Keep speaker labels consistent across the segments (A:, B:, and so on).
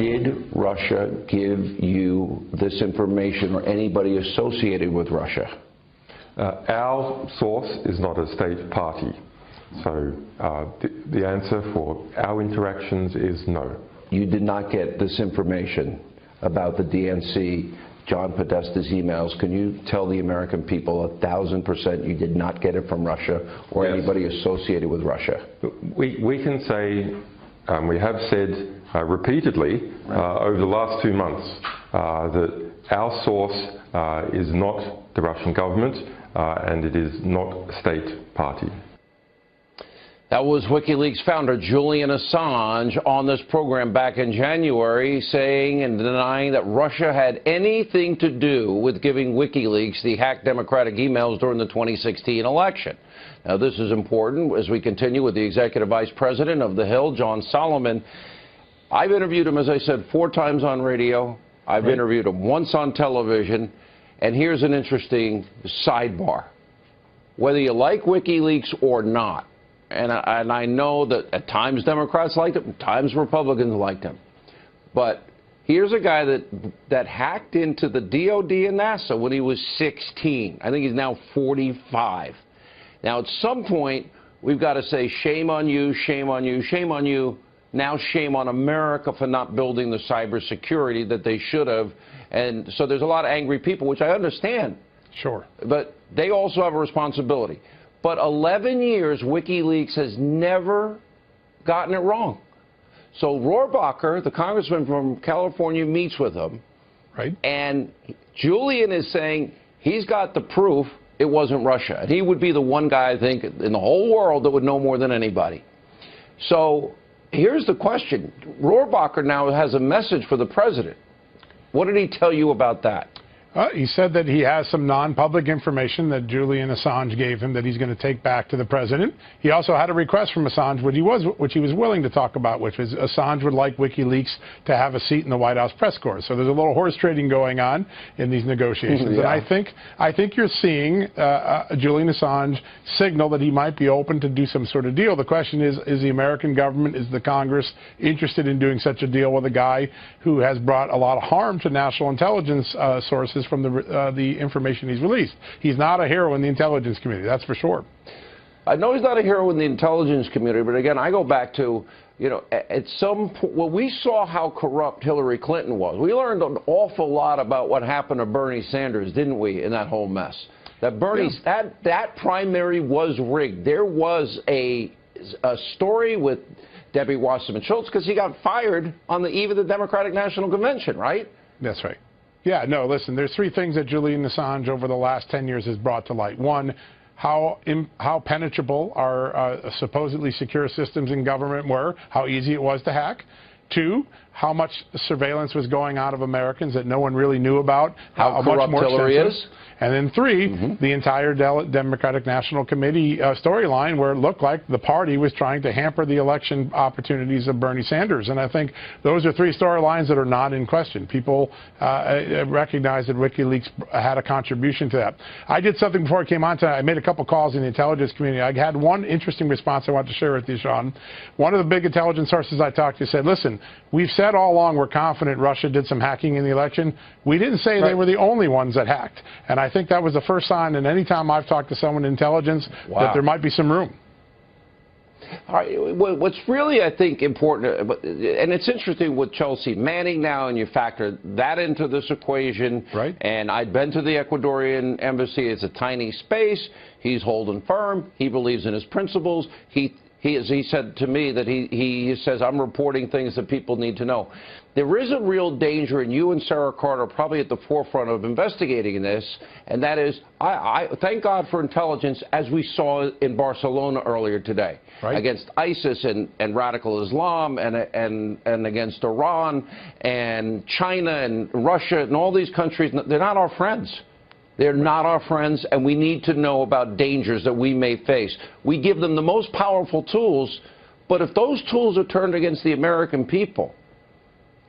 A: Did Russia give you this information or anybody associated with Russia?
B: Our source is not a state party. So the answer for our interactions is no.
A: You did not get this information about the DNC, John Podesta's emails. Can you tell the American people 1,000% you did not get it from Russia or
B: Yes.
A: anybody associated with Russia?
B: We can say, we have said repeatedly over the last 2 months that our source is not the Russian government and it is not a state party.
C: That was WikiLeaks founder Julian Assange on this program back in January, saying and denying that Russia had anything to do with giving WikiLeaks the hacked Democratic emails during the 2016 election. Now, this is important as we continue with the Executive Vice President of the Hill, John Solomon. I've interviewed him, as I said, 4 times on radio. I've interviewed him once on television. And here's an interesting sidebar. Whether you like WikiLeaks or not, and I know that at times Democrats liked him, at times Republicans liked him. But here's a guy that hacked into the DOD and NASA when he was 16. I think he's now 45. Now, at some point, we've got to say, shame on you, shame on you, shame on you. Now, shame on America for not building the cybersecurity that they should have. And so there's a lot of angry people, which I understand.
D: Sure.
C: But they also have a responsibility. But 11 years, WikiLeaks has never gotten it wrong. So Rohrabacher, the congressman from California, meets with him.
D: Right.
C: And Julian is saying he's got the proof it wasn't Russia. And he would be the one guy, I think, in the whole world that would know more than anybody. So here's the question. Rohrabacher now has a message for the president. What did he tell you about that?
D: He said that he has some non-public information that Julian Assange gave him that he's going to take back to the president. He also had a request from Assange, which he was willing to talk about, which was Assange would like WikiLeaks to have a seat in the White House press corps. So there's a little horse trading going on in these negotiations.
C: Yeah.
D: And I think you're seeing Julian Assange signal that he might be open to do some sort of deal. The question is the American government, is the Congress interested in doing such a deal with a guy who has brought a lot of harm to national intelligence sources from the information he's released? He's not a hero in the intelligence community, that's for sure.
C: I know he's not a hero in the intelligence community, but again, I go back to, you know, at some point, well, we saw how corrupt Hillary Clinton was. We learned an awful lot about what happened to Bernie Sanders, didn't we, in that whole mess? That that primary was rigged. There was a story with Debbie Wasserman Schultz because he got fired on the eve of the Democratic National Convention, right?
D: That's right. Yeah, no, listen, there's 3 things that Julian Assange over the last 10 years has brought to light. One, how penetrable our supposedly secure systems in government were, how easy it was to hack. 2, how much surveillance was going on of Americans that no one really knew about,
C: how much more Hillary is.
D: And then 3, the entire Democratic National Committee storyline where it looked like the party was trying to hamper the election opportunities of Bernie Sanders. And I think those are 3 storylines that are not in question. People recognize that WikiLeaks had a contribution to that. I did something before I came on tonight. I made a couple calls in the intelligence community. I had one interesting response I want to share with you, Sean. One of the big intelligence sources I talked to said, listen, we've said all along we're confident Russia did some hacking in the election. We didn't say they were the only ones that hacked. And I think that was the first sign, and any time I've talked to someone in intelligence, that there might be some room.
C: All right, what's really, I think, important, and it's interesting with Chelsea Manning now, and you factor that into this equation.
D: Right.
C: And I'd been to the Ecuadorian embassy. It's a tiny space. He's holding firm. He believes in his principles. He said to me that he says, I'm reporting things that people need to know. There is a real danger, and you and Sarah Carter are probably at the forefront of investigating this, and that is, I thank God for intelligence, as we saw in Barcelona earlier today, against ISIS and radical Islam and against Iran and China and Russia and all these countries. They're not our friends. They're not our friends, and we need to know about dangers that we may face. We give them the most powerful tools, but if those tools are turned against the American people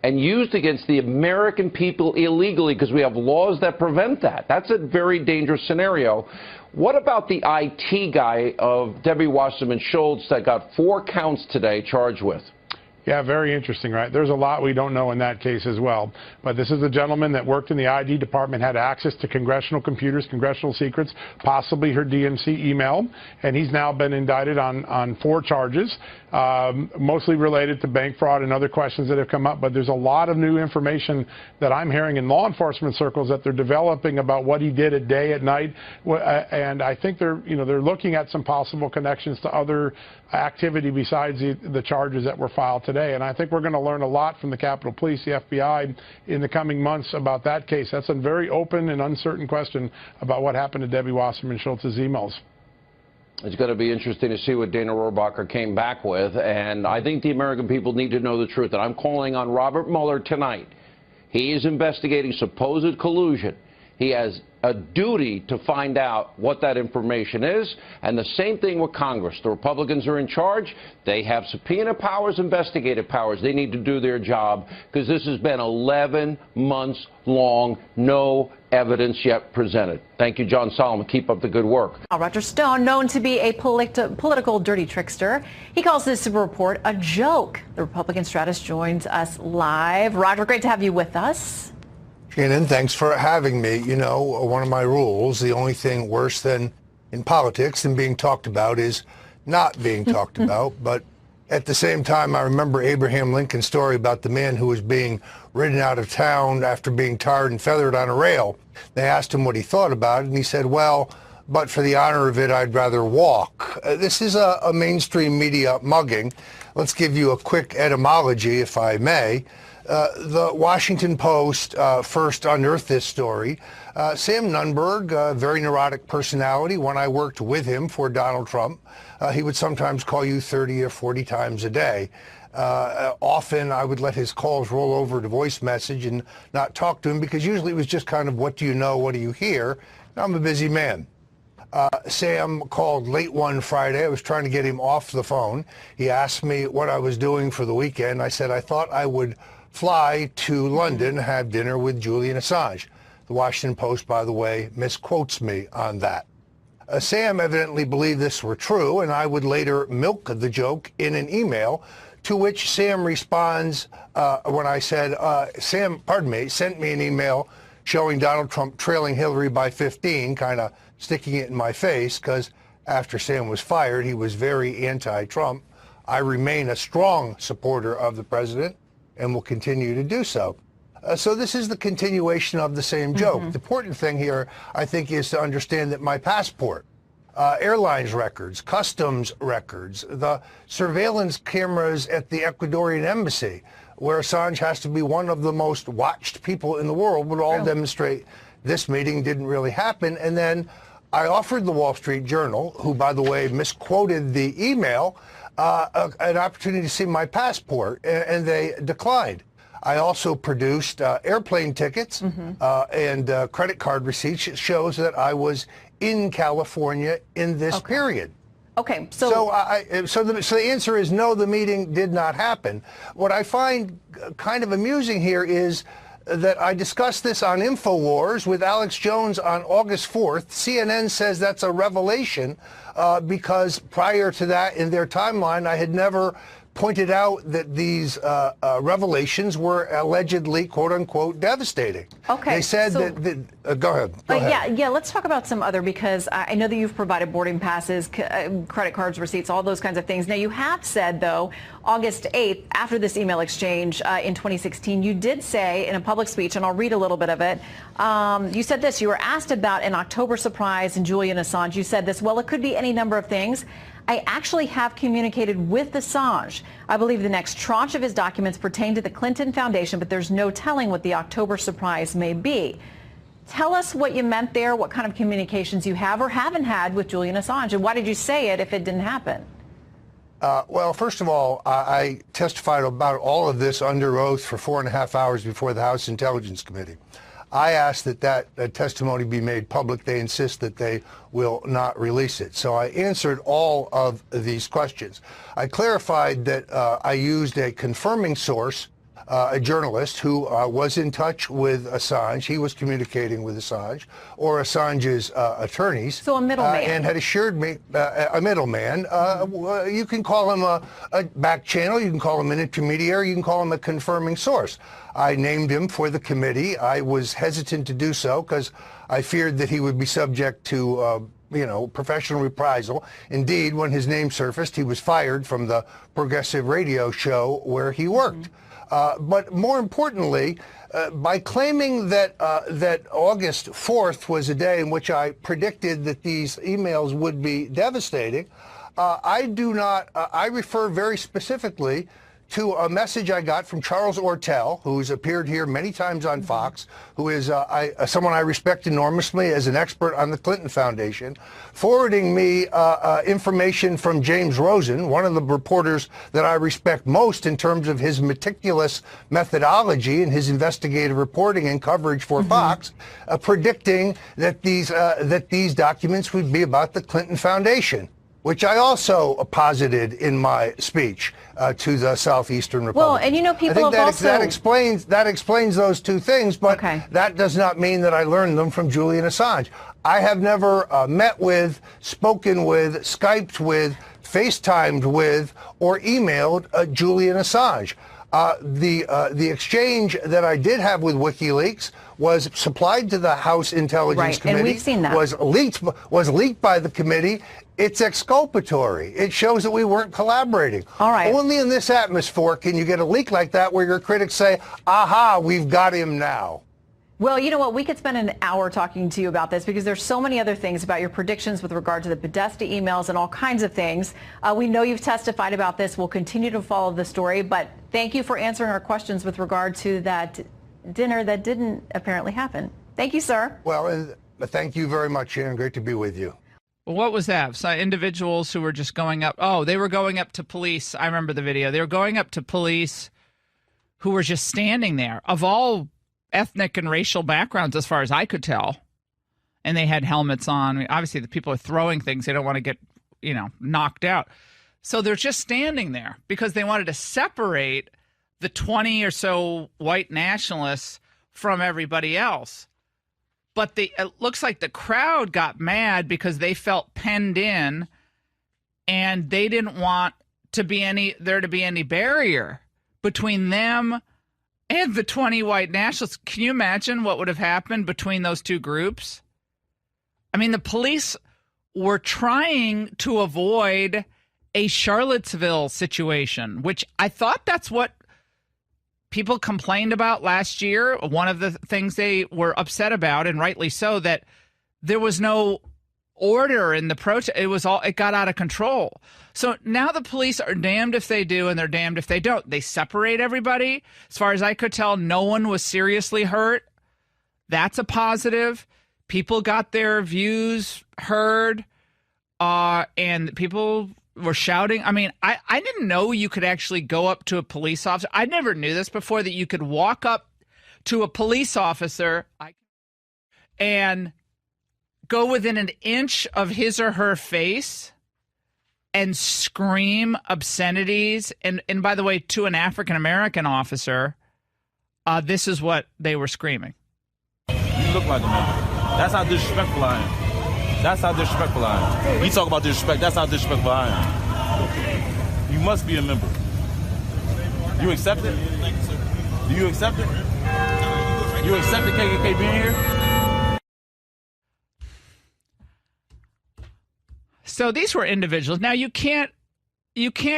C: and used against the American people illegally, because we have laws that prevent that, that's a very dangerous scenario. What about the IT guy of Debbie Wasserman Schultz that got 4 counts today charged with?
D: Yeah, very interesting, right? There's a lot we don't know in that case as well. But this is a gentleman that worked in the ID department, had access to congressional computers, congressional secrets, possibly her DNC email, and he's now been indicted on 4 charges, mostly related to bank fraud and other questions that have come up. But there's a lot of new information that I'm hearing in law enforcement circles that they're developing about what he did at day, at night, and I think they're looking at some possible connections to other activity besides the charges that were filed today. And I think we're going to learn a lot from the Capitol Police, the FBI, in the coming months about that case. That's a very open and uncertain question about what happened to Debbie Wasserman Schultz's emails.
C: It's going to be interesting to see what Dana Rohrabacher came back with, and I think the American people need to know the truth. And I'm calling on Robert Mueller tonight. He is investigating supposed collusion. He has a duty to find out what that information is, and the same thing with Congress. The Republicans are in charge. They have subpoena powers, investigative powers. They need to do their job, because this has been 11 months long, no evidence yet presented. Thank you, John Solomon. Keep up the good work.
E: Roger Stone, known to be a political dirty trickster, he calls this report a joke. The Republican strategist joins us live. Roger, great to have you with us.
F: Shannon, thanks for having me. You know, one of my rules, the only thing worse than in politics than being talked about is not being talked about. But at the same time, I remember Abraham Lincoln's story about the man who was being ridden out of town after being tarred and feathered on a rail. They asked him what he thought about it, and he said, well, but for the honor of it, I'd rather walk. This is a mainstream media mugging. Let's give you a quick etymology, if I may. The Washington Post first unearthed this story. Sam Nunberg, a very neurotic personality. When I worked with him for Donald Trump, he would sometimes call you 30 or 40 times a day. Often I would let his calls roll over to voice message and not talk to him, because usually it was just kind of, what do you know, what do you hear? I'm a busy man. Sam called late one Friday. I was trying to get him off the phone. He asked me what I was doing for the weekend. I said I thought I would fly to London, have dinner with Julian Assange. The Washington Post, by the way, misquotes me on that. Sam evidently believed this were true, and I would later milk the joke in an email, to which Sam responds when I said, Sam, pardon me, sent me an email showing Donald Trump trailing Hillary by 15, kind of sticking it in my face, because after Sam was fired, he was very anti-Trump. I remain a strong supporter of the president and will continue to do so. So this is the continuation of the same joke. The important thing here, I think, is to understand that my passport, airlines records, customs records, the surveillance cameras at the Ecuadorian embassy, where Assange has to be one of the most watched people in the world, would all demonstrate this meeting didn't really happen. And then I offered the Wall Street Journal, who, by the way, misquoted the email, an opportunity to see my passport, and they declined. I also produced airplane tickets and credit card receipts. It shows that I was in California in this period.
E: Okay,
F: so the answer is no, the meeting did not happen. What I find kind of amusing here is that I discussed this on InfoWars with Alex Jones on August 4th. CNN says that's a revelation because prior to that in their timeline, I had never pointed out that these revelations were allegedly, quote unquote, devastating.
E: Okay.
F: They said
E: so,
F: that, go ahead.
E: Yeah, let's talk about some other, because I know that you've provided boarding passes, credit cards, receipts, all those kinds of things. Now, you have said, though, August 8th, after this email exchange in 2016, you did say in a public speech, and I'll read a little bit of it, you said this: you were asked about an October surprise in Julian Assange. You said this: well, it could be any number of things. I actually have communicated with Assange. I believe the next tranche of his documents pertain to the Clinton Foundation, but there's no telling what the October surprise may be. Tell us what you meant there, what kind of communications you have or haven't had with Julian Assange, and why did you say it if it didn't happen?
F: Well, first of all, I testified about all of this under oath for 4.5 hours before the House Intelligence Committee. I asked that testimony be made public. They insist that they will not release it. So I answered all of these questions. I clarified that I used a confirming source a journalist who was in touch with Assange. He was communicating with Assange or Assange's attorneys.
E: So a middleman.
F: And had assured me, a middleman, you can call him a back channel, you can call him an intermediary, you can call him a confirming source. I named him for the committee. I was hesitant to do so because I feared that he would be subject to professional reprisal. Indeed, when his name surfaced, he was fired from the progressive radio show where he worked. But more importantly, by claiming that August 4th was a day in which I predicted that these emails would be devastating, I refer very specifically to a message I got from Charles Ortel, who's appeared here many times on Fox, who is someone I respect enormously as an expert on the Clinton Foundation, forwarding me information from James Rosen, one of the reporters that I respect most in terms of his meticulous methodology and his investigative reporting and coverage for Fox, predicting that these documents would be about the Clinton Foundation, which I also posited in my speech to the Southeastern Republic.
E: Well, and people have also...
F: that explains those two things, but that does not mean that I learned them from Julian Assange. I have never met with, spoken with, Skyped with, FaceTimed with, or emailed Julian Assange. The exchange that I did have with WikiLeaks was supplied to the House Intelligence Committee.
E: And we've seen that.
F: Was leaked by the committee. It's exculpatory. It shows that we weren't collaborating.
E: All right.
F: Only in this atmosphere can you get a leak like that where your critics say, aha, we've got him now.
E: Well, you know what? We could spend an hour talking to you about this because there's so many other things about your predictions with regard to the Podesta emails and all kinds of things. We know you've testified about this. We'll continue to follow the story. But thank you for answering our questions with regard to that dinner that didn't apparently happen. Thank you, sir.
F: Well, thank you very much, Sharon. Great to be with you.
G: What was that? So individuals who were just going up. Oh, they were going up to police. I remember the video. They were going up to police who were just standing there of all ethnic and racial backgrounds, as far as I could tell. And they had helmets on. I mean, obviously, the people are throwing things. They don't want to get, knocked out. So they're just standing there because they wanted to separate the 20 or so white nationalists from everybody else. But it looks like the crowd got mad because they felt penned in, and they didn't want there to be any barrier between them and the 20 white nationalists. Can you imagine what would have happened between those two groups? I mean, the police were trying to avoid a Charlottesville situation, which I thought that's what people complained about last year. One of the things they were upset about, and rightly so, that there was no order in the protest. It got out of control. So now the police are damned if they do and they're damned if they don't. They separate everybody. As far as I could tell, no one was seriously hurt. That's a positive. People got their views heard, and people were shouting. I mean, I didn't know you could actually go up to a police officer. I never knew this before, that you could walk up to a police officer and go within an inch of his or her face and scream obscenities. And by the way, to an African-American officer, this is what they were screaming.
H: You look like a member. That's how disrespectful I am. That's how disrespectful I am. We talk about disrespect. That's how disrespectful I am. You must be a member. You accept it? Do you accept it? You accept the KKK being here?
G: So these were individuals. Now you can't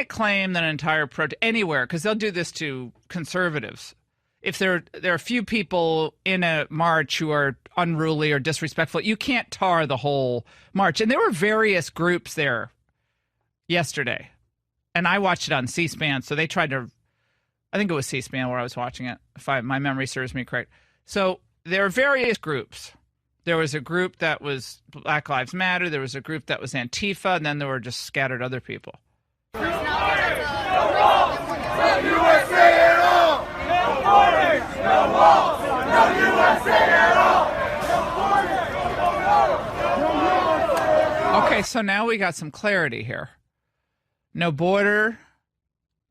G: claim that an entire protest anywhere, because they'll do this to conservatives. If there are a few people in a march who are unruly or disrespectful, you can't tar the whole march. And there were various groups there yesterday. And I watched it on C-SPAN, so they tried to, I think it was C-SPAN where I was watching it, if my memory serves me correct. So there are various groups. There was a group that was Black Lives Matter, there was a group that was Antifa, and then there were just scattered other people. Okay, so now we got some clarity here. No border,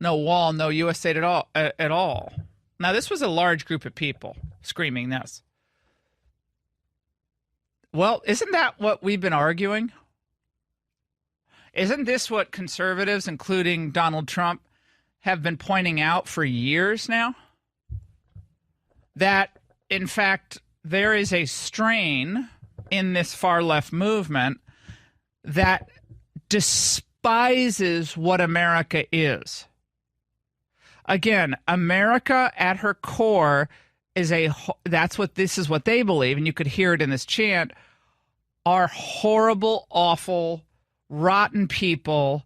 G: no wall, no U.S. state at all. Now, this was a large group of people screaming this. Well, isn't that what we've been arguing? Isn't this what conservatives, including Donald Trump, have been pointing out for years now? That, in fact, there is a strain in this far-left movement that despises what America is. Again, America at her core is this is what they believe, and you could hear it in this chant, are horrible, awful, rotten people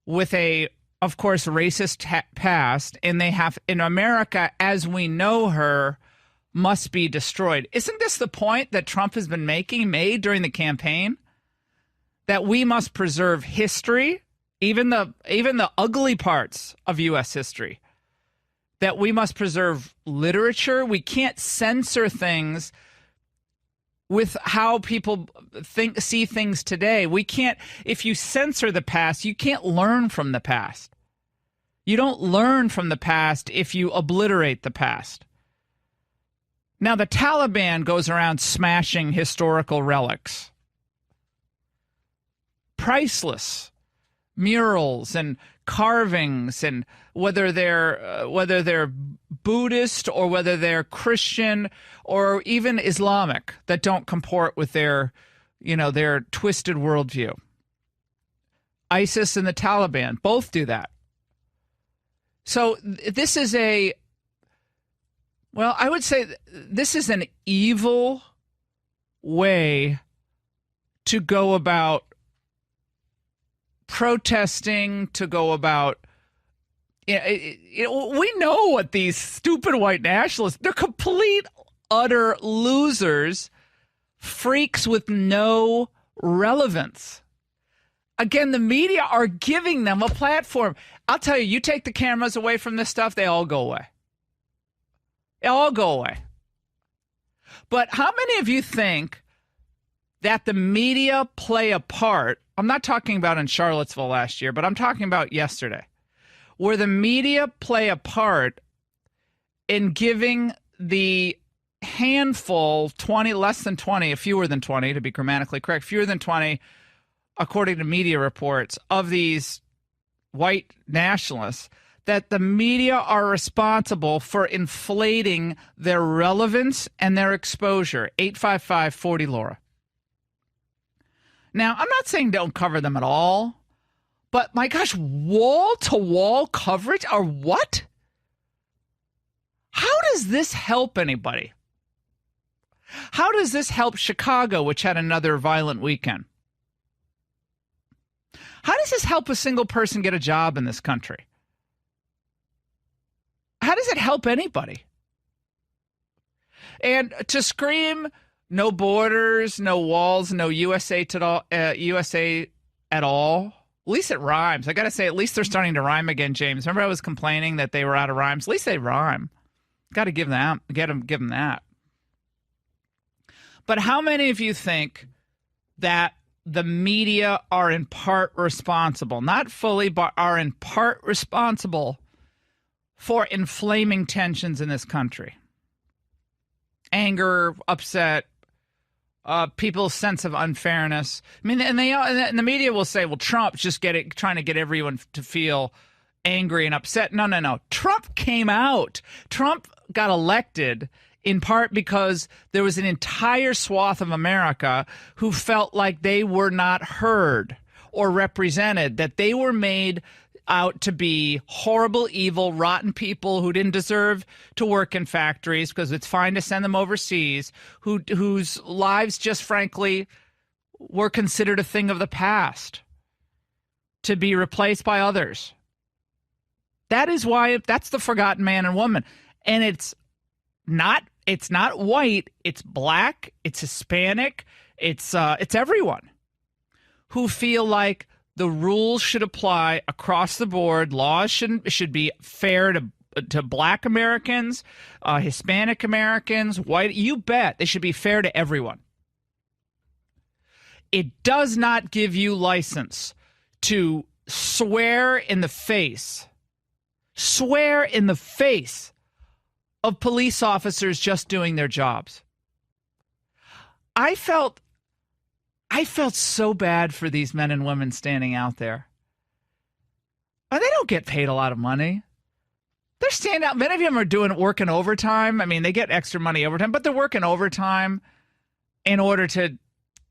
G: with a, of course, racist past, and they have, in America as we know her, must be destroyed. Isn't this the point that Trump has been made during the campaign? That we must preserve history, even the ugly parts of U.S. history. That we must preserve literature. We can't censor things with how people see things today. We can't, if you censor the past, you can't learn from the past. You don't learn from the past if you obliterate the past. Now, the Taliban goes around smashing historical relics. Priceless murals and carvings, and whether they're Buddhist or whether they're Christian or even Islamic, that don't comport with their twisted worldview. ISIS and the Taliban both do that. So this is I would say this is an evil way to go about protesting, to go about, we know what these stupid white nationalists, they're complete, utter losers, freaks with no relevance. Again, the media are giving them a platform. I'll tell you, you take the cameras away from this stuff, they all go away. They all go away. But how many of you think that the media play a part? I'm not talking about in Charlottesville last year, but I'm talking about yesterday, where the media play a part in giving the handful, 20, less than 20, fewer than 20, to be grammatically correct, fewer than 20, according to media reports, of these white nationalists, that the media are responsible for inflating their relevance and their exposure. 855-40-LAURA. Now, I'm not saying don't cover them at all, but my gosh, wall-to-wall coverage, or what? How does this help anybody? How does this help Chicago, which had another violent weekend? How does this help a single person get a job in this country? How does it help anybody? And to scream, no borders, no walls, no USA at all. At least it rhymes. I got to say, at least they're starting to rhyme again, James. Remember I was complaining that they were out of rhymes? At least they rhyme. Got to give them that. But how many of you think that the media are in part responsible, not fully, but are in part responsible for inflaming tensions in this country? Anger, upset, people's sense of unfairness. I mean, and the media will say, well, Trump's just trying to get everyone to feel angry and upset. No. Trump came out. Trump got elected in part because there was an entire swath of America who felt like they were not heard or represented, that they were made out to be horrible, evil, rotten people who didn't deserve to work in factories because it's fine to send them overseas, whose lives just frankly were considered a thing of the past to be replaced by others. That is why that's the forgotten man and woman. And it's not white, it's black, it's Hispanic, it's everyone who feel like the rules should apply across the board. Laws should be fair to black Americans, Hispanic Americans, white. You bet they should be fair to everyone. It does not give you license to swear in the face of police officers just doing their jobs. I felt so bad for these men and women standing out there. And they don't get paid a lot of money. They're standing out. Many of them are working overtime. I mean, they get extra money overtime, but they're working overtime in order to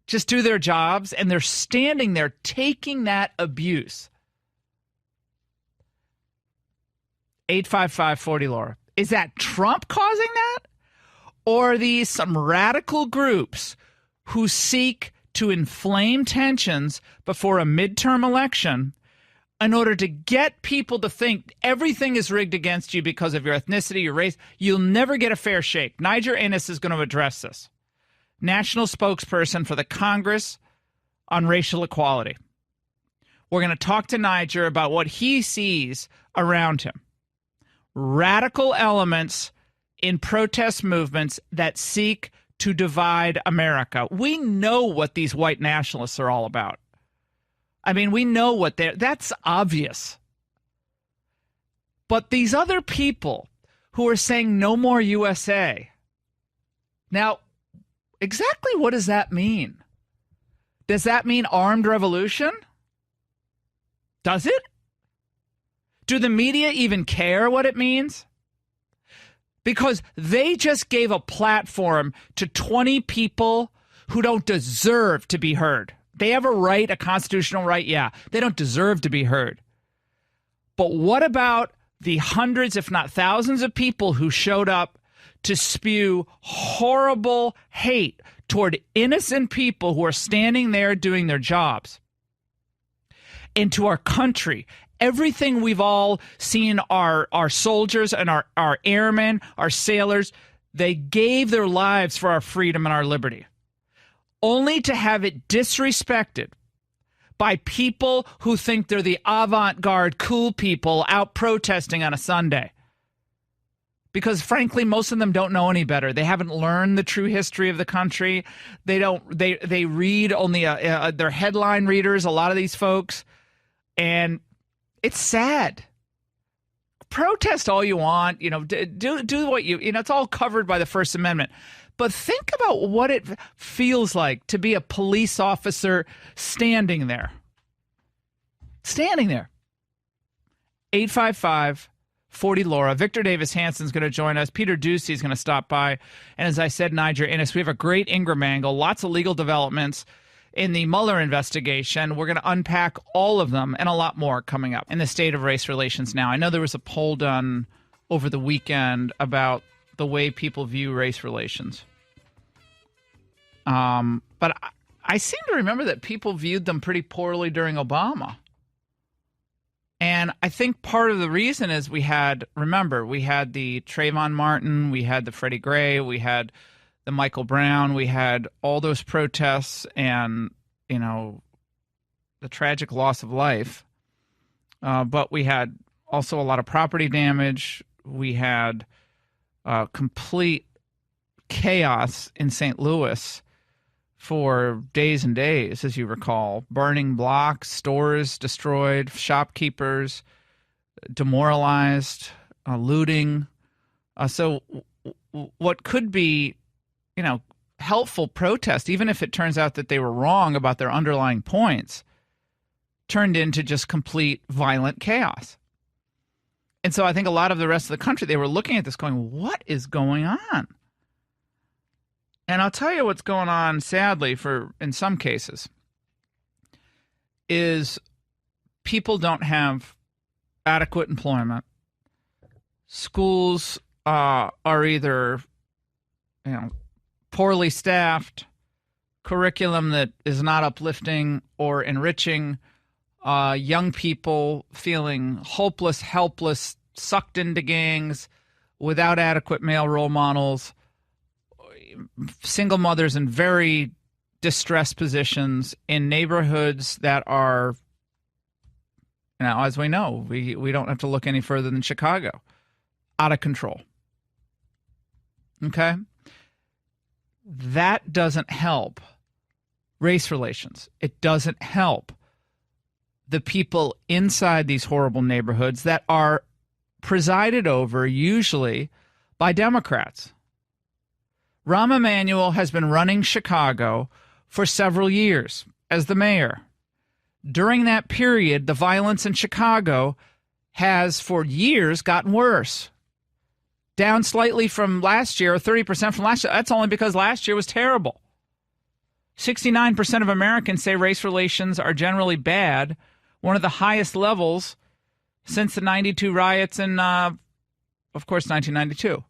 G: just do their jobs, and they're standing there taking that abuse. 855-40-LAURA. Is that Trump causing that? Or are these some radical groups who seek to inflame tensions before a midterm election in order to get people to think everything is rigged against you because of your ethnicity, your race? You'll never get a fair shake. Niger Innis is going to address this. National spokesperson for the Congress on Racial Equality. We're going to talk to Niger about what he sees around him. Radical elements in protest movements that seek to divide America. We know what these white nationalists are all about. I mean, we know what that's obvious. But these other people who are saying no more USA. Now, exactly what does that mean? Does that mean armed revolution? Does it? Do the media even care what it means? Because they just gave a platform to 20 people who don't deserve to be heard. They have a right, a constitutional right, yeah. They don't deserve to be heard. But what about the hundreds, if not thousands of people who showed up to spew horrible hate toward innocent people who are standing there doing their jobs? Into our country, everything we've all seen our soldiers and our airmen, our sailors, they gave their lives for our freedom and our liberty, only to have it disrespected by people who think they're the avant-garde cool people out protesting on a Sunday. Because frankly, most of them don't know any better. They haven't learned the true history of the country. They read only they're headline readers, a lot of these folks. And it's sad. Protest all you want, do what it's all covered by the First Amendment. But think about what it feels like to be a police officer standing there. 855-40-LAURA. Victor Davis Hansen's going to join us. Peter Ducey is going to stop by. And as I said, Niger Innis, we have a great Ingram angle, lots of legal developments in the Mueller investigation. We're going to unpack all of them and a lot more coming up in the state of race relations now. I know there was a poll done over the weekend about the way people view race relations. But I seem to remember that people viewed them pretty poorly during Obama. And I think part of the reason is we had the Trayvon Martin, we had the Freddie Gray, we had the Michael Brown, we had all those protests and, the tragic loss of life. But we had also a lot of property damage. We had complete chaos in St. Louis for days and days, as you recall. Burning blocks, stores destroyed, shopkeepers demoralized, looting. So what could be, helpful protest, even if it turns out that they were wrong about their underlying points, turned into just complete violent chaos. And so I think a lot of the rest of the country, they were looking at this going, what is going on? And I'll tell you what's going on, sadly, in some cases, is people don't have adequate employment. Schools are either, poorly staffed, curriculum that is not uplifting or enriching, young people feeling hopeless, helpless, sucked into gangs without adequate male role models, single mothers in very distressed positions in neighborhoods that are, as we know, we don't have to look any further than Chicago, out of control. Okay? That doesn't help race relations. It doesn't help the people inside these horrible neighborhoods that are presided over usually by Democrats. Rahm Emanuel has been running Chicago for several years as the mayor. During that period, the violence in Chicago has, for years, gotten worse. Down slightly from last year, or 30% from last year. That's only because last year was terrible. 69% of Americans say race relations are generally bad, one of the highest levels since the 92 riots in, of course, 1992.